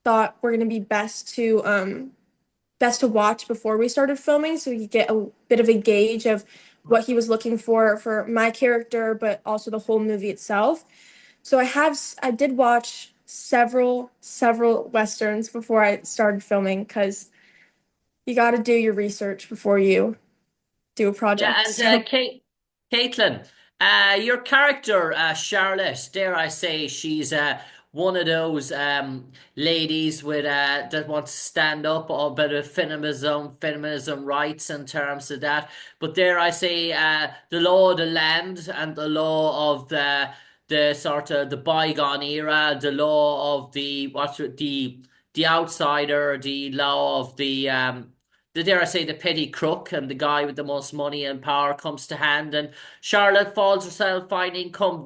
thought were going to be best to watch before we started filming, so we could get a bit of a gauge of what he was looking for my character, but also the whole movie itself. So I did watch several westerns before I started filming because you got to do your research before you do a Yeah, project. and So Caitlin, your character, Charlotte, dare I say, she's one of those ladies with that wants to stand up about feminism rights in terms of that. But dare I say, the law of the land and the law of the sort of the bygone era, the law of the outsider, the law of the dare I say the petty crook and the guy with the most money and power comes to hand, and Charlotte falls herself finding come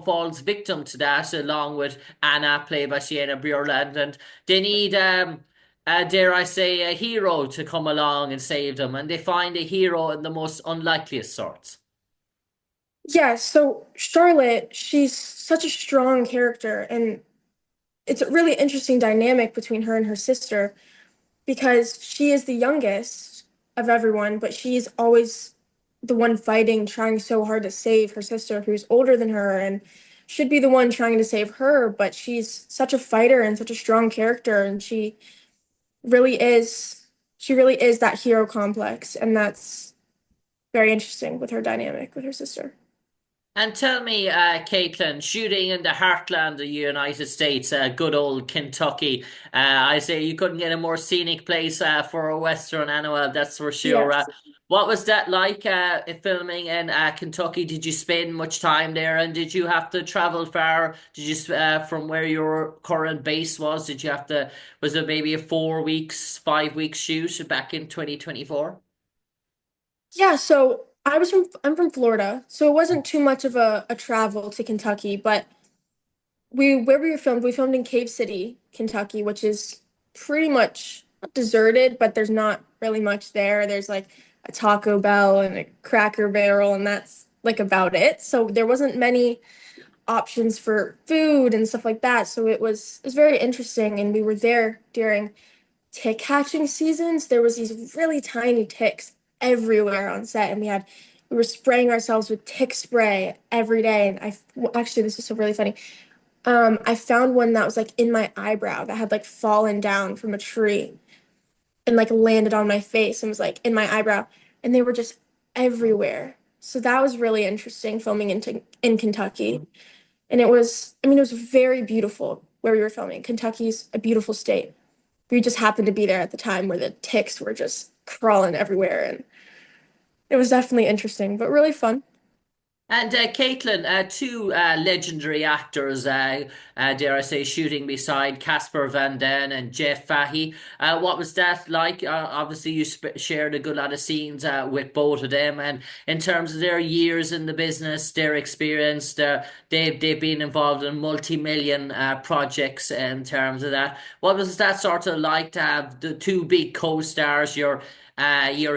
falls victim to that along with Anna played by Sienna Burland, and they need dare I say a hero to come along and save them, and they find a hero in the most unlikeliest sorts. yeah, so Charlotte, she's such a strong character, and it's a really interesting dynamic between her and her sister because she is the youngest of everyone, but she's always the one fighting, trying so hard to save her sister who's older than her and should be the one trying to save her, but she's such a fighter and such a strong character, and really is she really is that hero complex, and that's very interesting with her dynamic with her sister. And tell me, Caitlin, shooting in the heartland of the United States, good old Kentucky. I say you couldn't get a more scenic place for a Western animal, that's for sure. Yes. What was that like filming in Kentucky? Did you spend much time there and did you have to travel far? Did you, from where your current base was, did you have to, was it maybe a 4 weeks, 5 weeks shoot back in 2024? Yeah, so I'm from Florida, so it wasn't too much of a travel to Kentucky, but we filmed in Cave City, Kentucky, which is pretty much not deserted, but there's not really much there. There's like a Taco Bell and a Cracker Barrel, and that's like about it. So there wasn't many options for food and stuff like that. So it was very interesting, and we were there during tick hatching seasons. There was these really tiny ticks everywhere on set, and we were spraying ourselves with tick spray every day. And well, actually, this is so really funny. I found one that was like in my eyebrow that had like fallen down from a tree and like landed on my face and was like in my eyebrow, and they were just everywhere. So that was really interesting filming in Kentucky. And it was very beautiful where we were filming. Kentucky's a beautiful state. We just happened to be there at the time where the ticks were just crawling everywhere, and it was definitely interesting, but really fun. And Caitlin, two legendary actors, dare I say, shooting beside Casper Van Dien and Jeff Fahey. What was that like? Obviously, you shared a good lot of scenes with both of them, and in terms of their years in the business, their experience, they've been involved in multi-million projects in terms of that. What was that sort of like to have the two big co-stars, your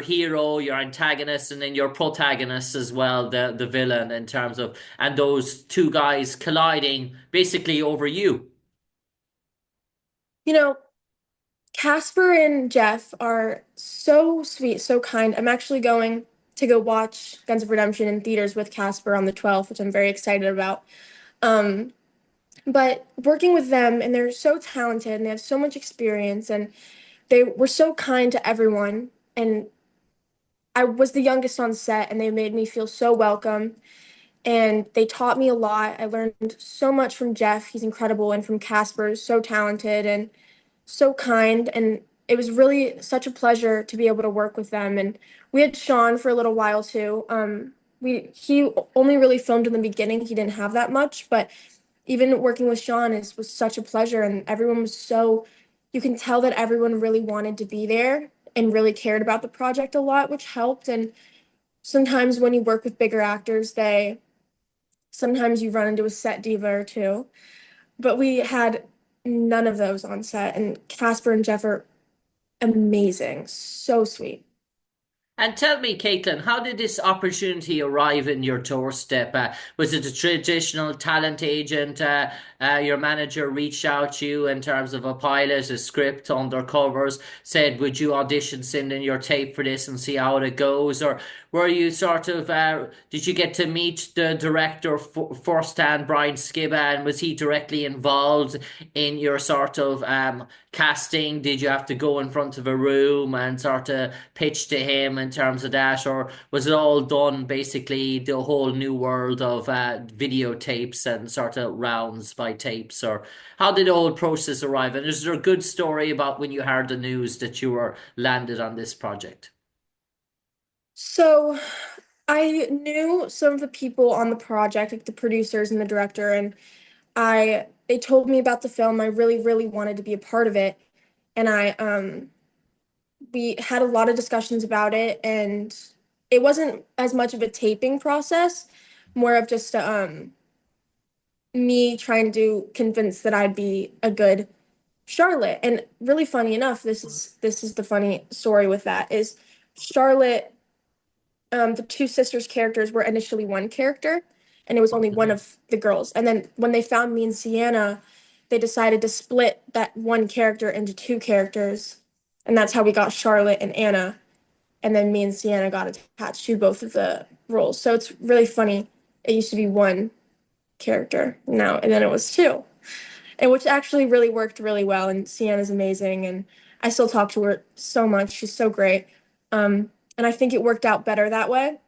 hero, your antagonist, and then your protagonist as well, the villain in terms of, and those two guys colliding basically over you. You know, Casper and Jeff are so sweet, so kind. I'm actually going to go watch Guns of Redemption in theaters with Casper on the 12th, which I'm very excited about. Um, but working with them, and they're so talented and they have so much experience, and they were so kind to everyone. And I was the youngest on set, and they made me feel so welcome. And they taught me a lot. I learned so much from Jeff. He's incredible. And from Casper, so talented and so kind. And it was really such a pleasure to be able to work with them. And we had Sean for a little while too. He only really filmed in the beginning. He didn't have that much, but even working with Sean was such a pleasure. And everyone was so, you can tell that everyone really wanted to be there and really cared about the project a lot, which helped. And sometimes when you work with bigger actors, they sometimes you run into a set diva or two, but we had none of those on set. And Casper and Jeff are amazing, so sweet. And tell me, Caitlin, how did this opportunity arrive in your doorstep? Was it a traditional talent agent? Your manager reached out to you in terms of a pilot, a script, undercovers, said, would you audition, send in your tape for this and see how it goes? Or were you sort of, did you get to meet the director firsthand, Brian Skibba, and was he directly involved in your sort of casting? Did you have to go in front of a room and sort of pitch to him in terms of that, or was it all done basically the whole new world of videotapes and sort of rounds by tapes? Or how did the whole process arrive? And is there a good story about when you heard the news that you were landed on this project? So I knew some of the people on the project, like the producers and the director, and I they told me about the film. I really, really wanted to be a part of it. And we had a lot of discussions about it, and it wasn't as much of a taping process, more of just me trying to convince that I'd be a good Charlotte. And really funny enough, this is the funny story with that is Charlotte, the two sisters characters were initially one character, and it was only one Mhm. of the girls. And then when they found me and Sienna, they decided to split that one character into two characters, and that's how we got Charlotte and Anna. And then me and Sienna got attached to both of the roles. So it's really funny. It used to be one character now, and then it was two, and which actually really worked really well. And Sienna's amazing, and I still talk to her so much. She's so great. And I think it worked out better that way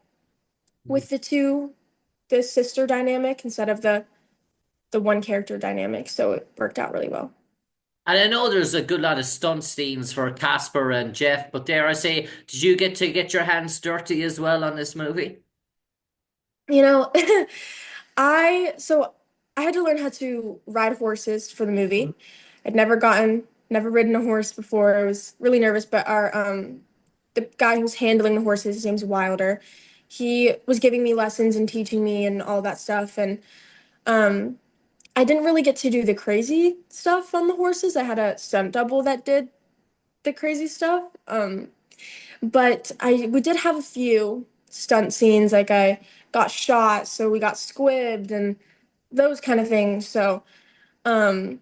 with the sister dynamic instead of the one character dynamic. So it worked out really well. And I know there's a good lot of stunt scenes for Casper and Jeff, but dare I say, did you get to get your hands dirty as well on this movie? You know, I had to learn how to ride horses for the movie. I'd never ridden a horse before. I was really nervous, but our the guy who's handling the horses, his name's Wilder. He was giving me lessons and teaching me and all that stuff. And um, I didn't really get to do the crazy stuff on the horses. I had a stunt double that did the crazy stuff. But I we did have a few stunt scenes. Like I got shot, so we got squibbed and those kind of things. So um,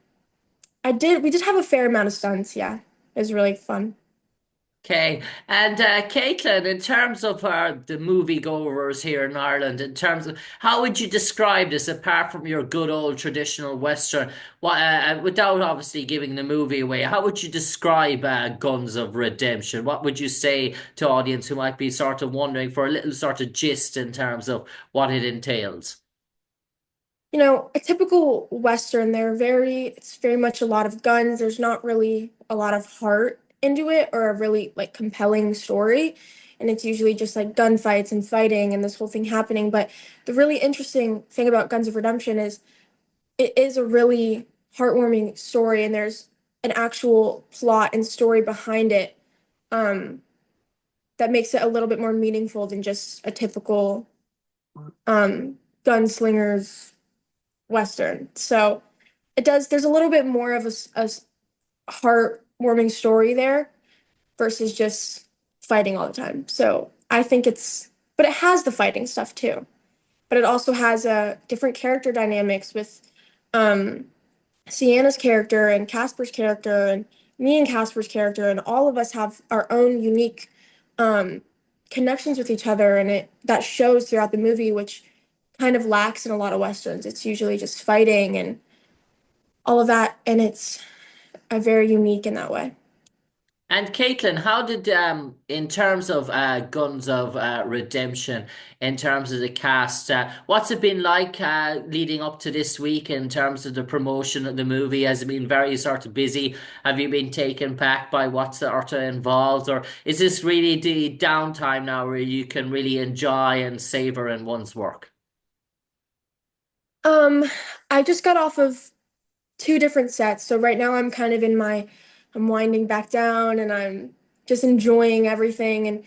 we did have a fair amount of stunts. Yeah, it was really fun. Okay, and Caitlin, in terms of the moviegoers here in Ireland, in terms of how would you describe this apart from your good old traditional Western, without obviously giving the movie away, how would you describe Guns of Redemption? What would you say to audience who might be sort of wondering for a little sort of gist in terms of what it entails? You know, a typical Western, it's very much a lot of guns. There's not really a lot of heart into it or a really like compelling story. And it's usually just like gunfights and fighting and this whole thing happening. But the really interesting thing about Guns of Redemption is it is a really heartwarming story and there's an actual plot and story behind it um, that makes it a little bit more meaningful than just a typical gunslinger's Western. So there's a little bit more of a heartwarming story there versus just fighting all the time. So I think but it has the fighting stuff too. But it also has different character dynamics with um, Sienna's character and Casper's character and me and Casper's character, and all of us have our own unique um, connections with each other, and it that shows throughout the movie, which kind of lacks in a lot of westerns. It's usually just fighting and all of that, and it's very unique in that way. And Caitlin, how did in terms of Guns of Redemption, in terms of the cast, what's it been like leading up to this week in terms of the promotion of the movie? Has it been very sort of busy? Have you been taken back by what's sort of involved, or is this really the downtime now where you can really enjoy and savor in one's work? Um, I just got off of two different sets, so right now I'm kind of I'm winding back down, and I'm just enjoying everything. And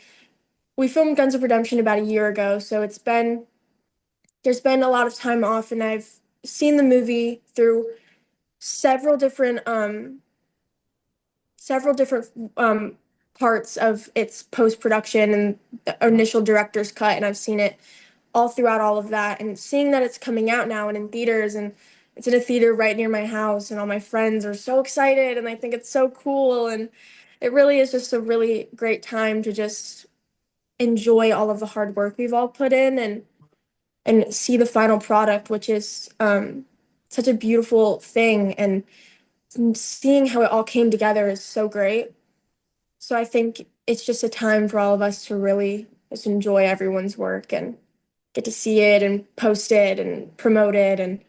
we filmed Guns of Redemption about a year ago, so there's been a lot of time off, and I've seen the movie through several different several different parts of its post production and the initial director's cut, and I've seen it all throughout all of that. And seeing that it's coming out now and in theaters, and it's in a theater right near my house, and all my friends are so excited, and I think it's so cool. And it really is just a really great time to just enjoy all of the hard work we've all put in and see the final product, which is such a beautiful thing. And seeing how it all came together is so great. So I think it's just a time for all of us to really just enjoy everyone's work and get to see it and post it and promote it. And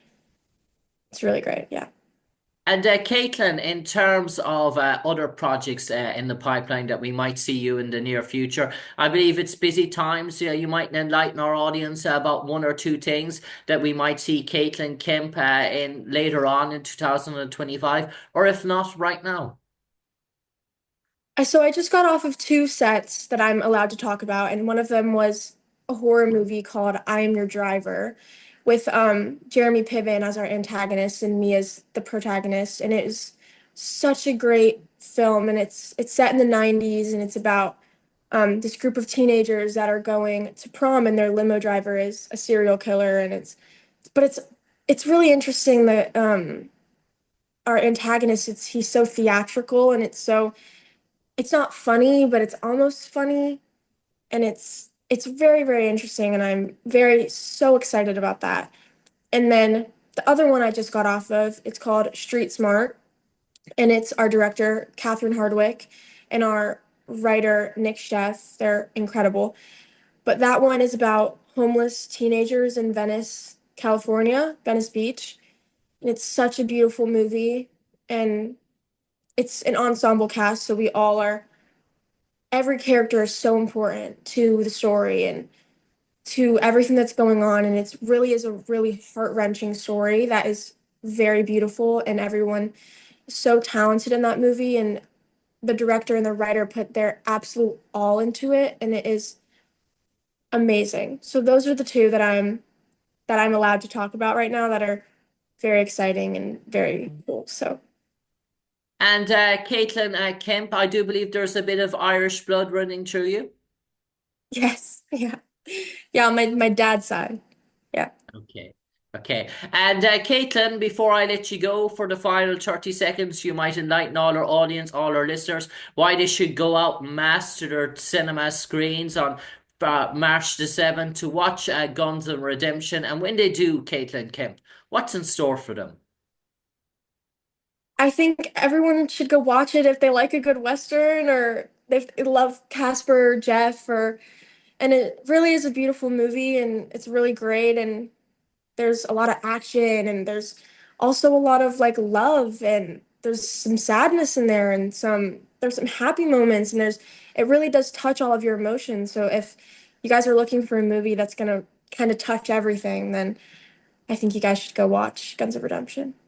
it's really great. Yeah. And Caitlin, in terms of other projects in the pipeline that we might see you in the near future, I believe it's busy times. You might enlighten our audience about one or two things that we might see Kaitlyn Kemp in later on in 2025, or if not, right now. So I just got off of two sets that I'm allowed to talk about, and one of them was a horror movie called I Am Your Driver with Jeremy Piven as our antagonist and me as the protagonist. And it is such a great film, and it's set in the 90s, and it's about this group of teenagers that are going to prom, and their limo driver is a serial killer. And but it's really interesting that our antagonist, he's so theatrical, and it's not funny, but it's almost funny, and it's very, very interesting, and I'm very so excited about that. And then the other one I just got off of, it's called Street Smart, and it's our director Catherine Hardwick and our writer Nick Sheff. They're incredible. But that one is about homeless teenagers in Venice, California, Venice Beach. And it's such a beautiful movie, and it's an ensemble cast, so we all are every character is so important to the story and to everything that's going on. And it's really is a really heart-wrenching story that is very beautiful, and everyone is so talented in that movie. And the director and the writer put their absolute all into it, and it is amazing. So those are the two that I'm allowed to talk about right now that are very exciting and very cool. So And Caitlin Kemp, I do believe there's a bit of Irish blood running through you. yes, yeah. Yeah, on my dad's side. Yeah. Okay. Okay. And Caitlin, before I let you go for the final 30 seconds, you might enlighten all our audience, all our listeners, why they should go out and mass to their cinema screens on March the 7th to watch Guns and Redemption. And when they do, Caitlin Kemp, what's in store for them? I think everyone should go watch it if they like a good Western, or they love Casper or Jeff, or and it really is a beautiful movie, and it's really great, and there's a lot of action, and there's also a lot of like love, and there's some sadness in there, and there's some happy moments, and there's it really does touch all of your emotions. So if you guys are looking for a movie that's gonna kind of touch everything, then I think you guys should go watch Guns of Redemption.